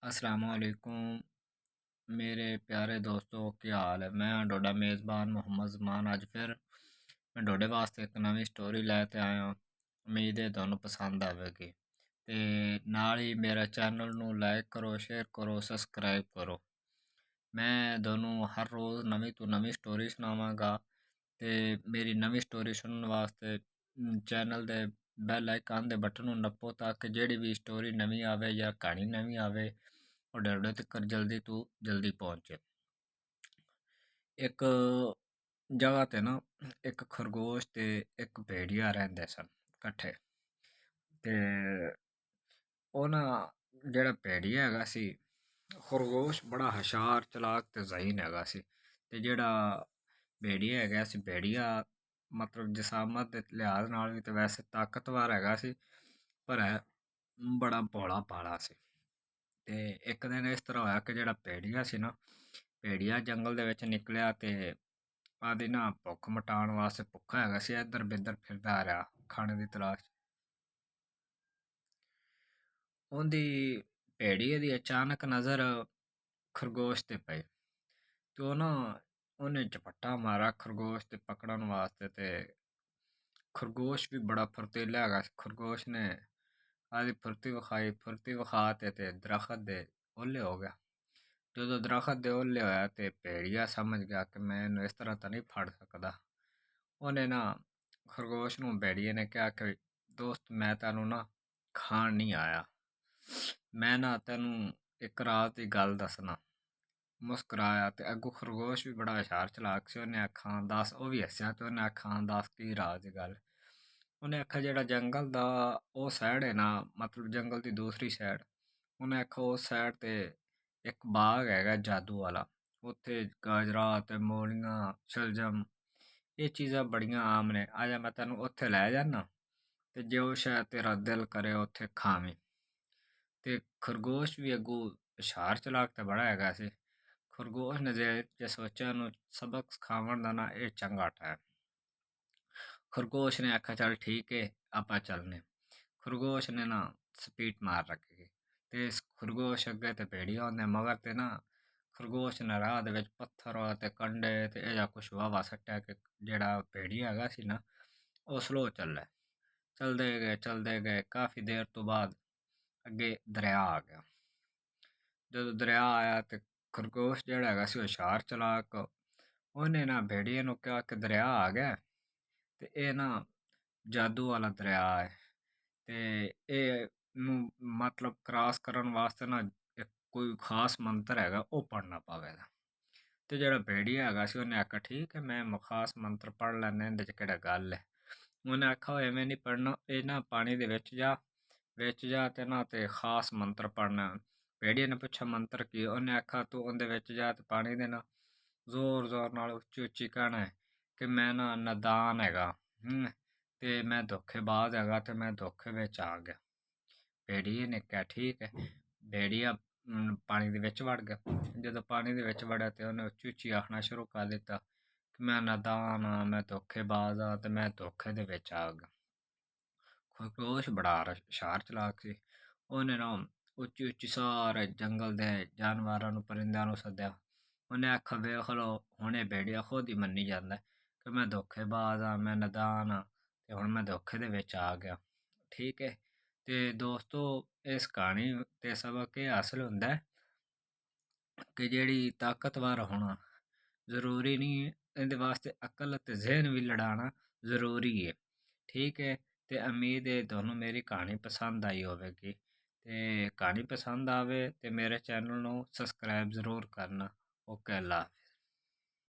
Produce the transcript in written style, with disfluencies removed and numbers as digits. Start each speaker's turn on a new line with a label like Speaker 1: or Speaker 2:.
Speaker 1: अस्सलामुअलैकुम मेरे प्यारे दोस्तों, क्या हाल है। मैं डोडा मेज़बान मोहम्मद ज़मान। अज फिर मैं डोडे वास्ते एक नवी स्टोरी लैके आया। उम्मीद है ਤੁਹਾਨੂੰ ਪਸੰਦ ਆਵੇਗੀ ਤੇ ਨਾਲ ਹੀ ਮੇਰਾ ਚੈਨਲ ਨੂੰ ਲਾਈਕ ਕਰੋ, ਸ਼ੇਅਰ ਕਰੋ, ਸਬਸਕ੍ਰਾਈਬ ਕਰੋ। ਮੈਂ ਤੁਹਾਨੂੰ ਹਰ ਰੋਜ਼ ਨਵੀਂ ਤੋਂ ਨਵੀਂ ਸਟੋਰੀ ਸੁਣਾਵਾਂਗਾ ਤੇ ਮੇਰੀ ਨਵੀਂ ਸਟੋਰੀ ਸੁਣਨ ਵਾਸਤੇ ਚੈਨਲ ਦੇ ਬੈਲ ਆਈਕਨ ਦੇ ਬਟਨ ਨੂੰ ਨੱਪੋ ਤਾਂ ਕਿ ਜਿਹੜੀ ਵੀ ਸਟੋਰੀ ਨਵੀਂ ਆਵੇ ਜਾਂ ਕਹਾਣੀ ਨਵੀਂ ਆਵੇ ਤੁਹਾਡੇ ਤੱਕ ਜਲਦੀ ਤੋਂ ਜਲਦੀ ਪਹੁੰਚੇ। ਇੱਕ ਜਗ੍ਹਾ ਤੇ ਨਾ ਇੱਕ ਖਰਗੋਸ਼ ਤੇ ਇੱਕ ਭੇੜੀਆ ਰਹਿੰਦੇ ਸਨ ਇਕੱਠੇ। ਤੇ ਉਹ ਨਾ ਜਿਹੜਾ ਭੇੜੀਆ ਹੈਗਾ ਸੀ, ਖਰਗੋਸ਼ ਬੜਾ ਹੁਸ਼ਿਆਰ, ਚਲਾਕ ਤੇ ਜ਼ਹੀਨ ਹੈਗਾ ਸੀ। ਤੇ ਜਿਹੜਾ ਭੇੜੀਆ ਹੈਗਾ ਸੀ, ਭੇੜੀਆ ਮਤਲਬ ਜਿਸਾਮਤ ਦੇ ਲਿਹਾਜ਼ ਨਾਲ ਵੀ ਤੇ ਵੈਸੇ ਤਾਕਤਵਰ ਹੈਗਾ ਸੀ, ਪਰ ਬੜਾ ਭੋਲਾ ਭਾਲਾ ਸੀ। ਤੇ ਇੱਕ ਦਿਨ ਇਸ ਤਰ੍ਹਾਂ ਹੋਇਆ ਕਿ ਜਿਹੜਾ ਭੇੜੀਆ ਸੀ ਨਾ, ਭੇੜੀਆ ਜੰਗਲ ਦੇ ਵਿੱਚ ਨਿਕਲਿਆ ਤੇ ਆਦੀ ਨਾ ਭੁੱਖ ਮਿਟਾਉਣ ਵਾਸਤੇ ਭੁੱਖਾ ਹੈਗਾ ਸੀ, ਇੱਧਰ ਬਿੱਧਰ ਫਿਰਦਾ ਰਿਹਾ ਖਾਣੇ ਦੀ ਤਲਾਸ਼। ਉਹਦੀ ਭੇੜੀਏ ਦੀ ਅਚਾਨਕ ਨਜ਼ਰ ਖਰਗੋਸ਼ ਤੇ ਪਈ ਤੇ ਉਹ ਨਾ ਉਹਨੇ ਝਪੱਟਾ ਮਾਰਾ ਖਰਗੋਸ਼ ਤੇ ਪਕੜਨ ਵਾਸਤੇ। ਤੇ ਖਰਗੋਸ਼ ਵੀ ਬੜਾ ਫੁਰਤੀਲਾ ਹੈਗਾ ਸੀ। ਖਰਗੋਸ਼ ਨੇ ਆਦੀ ਫੁਰਤੀ ਵਿਖਾਈ, ਫੁਰਤੀ ਵਿਖਾ ਤੇ ਦਰਖਤ ਦੇ ਓਹਲੇ ਹੋ ਗਿਆ। ਜਦੋਂ ਦਰਖਤ ਦੇ ਓਹਲੇ ਹੋਇਆ ਤੇ ਭੇੜੀਆ ਸਮਝ ਗਿਆ ਕਿ ਮੈਂ ਇਹਨੂੰ ਇਸ ਤਰ੍ਹਾਂ ਤਾਂ ਨਹੀਂ ਫੜ ਸਕਦਾ। ਉਹਨੇ ਨਾ ਖਰਗੋਸ਼ ਨੂੰ, ਭੇੜੀਏ ਨੇ ਕਿਹਾ ਕਿ ਦੋਸਤ, ਮੈਂ ਤੈਨੂੰ ਨਾ ਖਾਣ ਨਹੀਂ ਆਇਆ, ਮੈਂ ਨਾ ਤੈਨੂੰ ਇੱਕ ਰਾਤ ਦੀ ਗੱਲ ਦੱਸਣਾ। ਮੁਸਕਰਾਇਆ ਤੇ ਅੱਗੋਂ ਖਰਗੋਸ਼ ਵੀ ਬੜਾ ਹੁਸ਼ਿਆਰ ਚਲਾਕ ਸੀ। ਉਹਨੇ ਆਖਾਂ ਦੱਸ, ਉਹ ਵੀ ਹੱਸਿਆ ਤੇ ਉਹਨੇ ਆਖਾਂ ਦੱਸ ਕੀ ਰਾਤ ਦੀ ਗੱਲ। ਉਹਨੇ ਆਖਿਆ ਜਿਹੜਾ ਜੰਗਲ ਦਾ ਉਹ ਸਾਈਡ ਹੈ ਨਾ, ਮਤਲਬ ਜੰਗਲ ਦੀ ਦੂਸਰੀ ਸਾਈਡ, ਉਹਨੇ ਆਖਿਆ ਉਸ ਸਾਈਡ ਤੇ ਇੱਕ ਬਾਗ ਹੈਗਾ ਜਾਦੂ ਵਾਲਾ। ਉੱਥੇ ਗਾਜਰਾਂ ਤੇ ਮੂਲੀਆਂ, ਸ਼ਲਜਮ, ਇਹ ਚੀਜ਼ਾਂ ਬੜੀਆਂ ਆਮ ਨੇ। ਆ ਜਾ ਮੈਂ ਤੈਨੂੰ ਉੱਥੇ ਲੈ ਜਾਣਾ ਤੇ ਜੋ ਸ਼ਾਇਦ ਤੇਰਾ ਦਿਲ ਕਰੇ ਉੱਥੇ ਖਾਵੇਂ। ਤੇ ਖਰਗੋਸ਼ ਵੀ ਅੱਗੋਂ ਹੁਸ਼ਿਆਰ ਚਲਾਕ ਤੇ ਬੜਾ ਹੈਗਾ ਸੀ। ਖਰਗੋਸ਼ ਨੇ ਜੇ ਸੋਚਿਆ ਨੂੰ ਸਬਕ ਸਿਖਾਉਣ ਦਾ ਨਾ ਇਹ ਚੰਗਾ ਟਾਈਮ। ਖਰਗੋਸ਼ ਨੇ ਆਖਿਆ ਚੱਲ ਠੀਕ ਹੈ, ਆਪਾਂ ਚੱਲਨੇ। ਖਰਗੋਸ਼ ਨੇ ਨਾ ਸਪੀਡ ਮਾਰ ਰੱਖੀ ਤੇ ਖਰਗੋਸ਼ ਅੱਗੇ ਤੇ ਭੇੜੀਆ ਉਹਨੇ ਮਗਰ। ਤੇ ਨਾ ਖਰਗੋਸ਼ ਨੇ ਰਾਹ ਦੇ ਵਿੱਚ ਪੱਥਰ ਤੇ ਕੰਡੇ ਤੇ ਇਹ ਜਿਹਾ ਕੁਛ ਵਾਵਾ ਸੱਟਿਆ ਕਿ ਜਿਹੜਾ ਭੇੜੀਆ ਹੈਗਾ ਸੀ ਨਾ, ਉਹ ਸਲੋ ਚੱਲਿਆ। ਚਲਦੇ ਗਏ ਕਾਫੀ ਦੇਰ ਤੋਂ ਬਾਅਦ ਅੱਗੇ ਦਰਿਆ ਆ ਗਿਆ। ਜਦੋਂ ਦਰਿਆ ਆਇਆ ਤੇ ਖਰਗੋਸ਼ ਜਿਹੜਾ ਹੈਗਾ ਸੀ ਹੁਸ਼ਿਆਰ ਚਲਾਕ, ਉਹਨੇ ਨਾ ਭੇੜੀਏ ਨੂੰ ਕਿਹਾ ਕਿ ਦਰਿਆ ਆ ਗਿਆ ਤੇ ਇਹ ਨਾ ਜਾਦੂ ਵਾਲਾ ਦਰਿਆ ਹੈ ਤੇ ਇਹ ਨੂੰ ਮਤਲਬ ਕ੍ਰਾਸ ਕਰਨ ਵਾਸਤੇ ਨਾ ਇੱਕ ਕੋਈ ਖਾਸ ਮੰਤਰ ਹੈਗਾ, ਉਹ ਪੜ੍ਹਨਾ ਪਵੇਗਾ। ਤੇ ਜਿਹੜਾ ਭੇੜੀਆ ਹੈਗਾ ਸੀ ਉਹਨੇ ਆਖਿਆ ਠੀਕ ਹੈ, ਮੈਂ ਖਾਸ ਮੰਤਰ ਪੜ੍ਹ ਲੈਣਾ, ਇਹਦੇ 'ਚ ਕਿਹੜਾ ਗੱਲ ਹੈ। ਉਹਨੇ ਆਖਿਆ ਐਵੇਂ ਨਹੀਂ ਪੜ੍ਹਨਾ, ਇਹ ਨਾ ਪਾਣੀ ਦੇ ਵਿੱਚ ਜਾ ਤੇ ਨਾ ਤੇ ਖਾਸ ਮੰਤਰ ਪੜ੍ਹਨਾ। ਭੇੜੀਏ ਨੇ ਪੁੱਛਿਆ ਮੰਤਰ ਕੀ? ਉਹਨੇ ਆਖਿਆ ਤੂੰ ਉਹਦੇ ਵਿੱਚ ਜਾ ਤੇ ਪਾਣੀ ਦੇ ਨਾ ਜ਼ੋਰ ਨਾਲ ਉੱਚੀ ਕਹਿਣਾ ਹੈ ਕਿ ਮੈਂ ਨਾ ਨਾਦਾਨ ਹੈਗਾ ਤੇ ਮੈਂ ਧੋਖੇਬਾਜ਼ ਹੈਗਾ ਤੇ ਮੈਂ ਧੋਖੇ ਵਿੱਚ ਆ ਗਿਆ। ਭੇੜੀਏ ਨੇ ਕਿਹਾ ਠੀਕ ਹੈ। ਭੇੜੀਆ ਪਾਣੀ ਦੇ ਵਿੱਚ ਵੜ ਗਿਆ। ਜਦੋਂ ਪਾਣੀ ਦੇ ਵਿੱਚ ਵੜਿਆ ਤੇ ਉਹਨੇ ਉੱਚੀ ਆਖਣਾ ਸ਼ੁਰੂ ਕਰ ਦਿੱਤਾ ਕਿ ਮੈਂ ਨਾਦਾਨ ਹਾਂ, ਮੈਂ ਧੋਖੇਬਾਜ਼ ਹਾਂ ਤੇ ਮੈਂ ਧੋਖੇ ਦੇ ਵਿੱਚ ਆ ਗਿਆ। ਖਰਗੋਸ਼ ਬੜਾ ਹੁਸ਼ਿਆਰ ਚਲਾਕ ਸੀ। ਉਹਨੇ ਨਾ ਉੱਚੀ ਸਾਰੇ ਜੰਗਲ ਦੇ ਜਾਨਵਰਾਂ ਨੂੰ, ਪਰਿੰਦਿਆਂ ਨੂੰ ਸੱਦਿਆ। ਉਹਨੇ ਆਖਿਆ ਵੇਖ ਲਓ, ਹੁਣੇ ਭੇੜੀਆ ਖੁਦ ਹੀ ਮੰਨੀ ਜਾਂਦਾ ਕਿ ਮੈਂ ਧੋਖੇਬਾਜ਼ ਹਾਂ, ਮੈਂ ਨਾਦਾਨ ਹਾਂ ਤੇ ਹੁਣ ਮੈਂ ਧੋਖੇ ਦੇ ਵਿੱਚ ਆ ਗਿਆ। ਠੀਕ ਹੈ। ਤੇ ਦੋਸਤੋ, ਇਸ ਕਹਾਣੀ ਤੇ ਸਬਕ ਇਹ ਹਾਸਿਲ ਹੁੰਦਾ ਕਿ ਜਿਹੜੀ ਤਾਕਤਵਰ ਹੋਣਾ ਜ਼ਰੂਰੀ ਨਹੀਂ, ਇਹਦੇ ਵਾਸਤੇ ਅਕਲ ਅਤੇ ਜ਼ਿਹਨ ਵੀ ਲੜਾਉਣਾ ਜ਼ਰੂਰੀ ਹੈ। ਠੀਕ ਹੈ। ਤੇ ਉਮੀਦ ਹੈ ਤੁਹਾਨੂੰ ਮੇਰੀ ਕਹਾਣੀ ਪਸੰਦ ਆਈ ਹੋਵੇਗੀ। ਤੇ ਕਹਾਣੀ ਪਸੰਦ ਆਵੇ ਤੇ ਮੇਰੇ ਚੈਨਲ ਨੂੰ ਸਬਸਕ੍ਰਾਈਬ ਜ਼ਰੂਰ ਕਰਨਾ। ਓਕੇ, ਅੱਲਾ ਹਾਫਿਜ਼।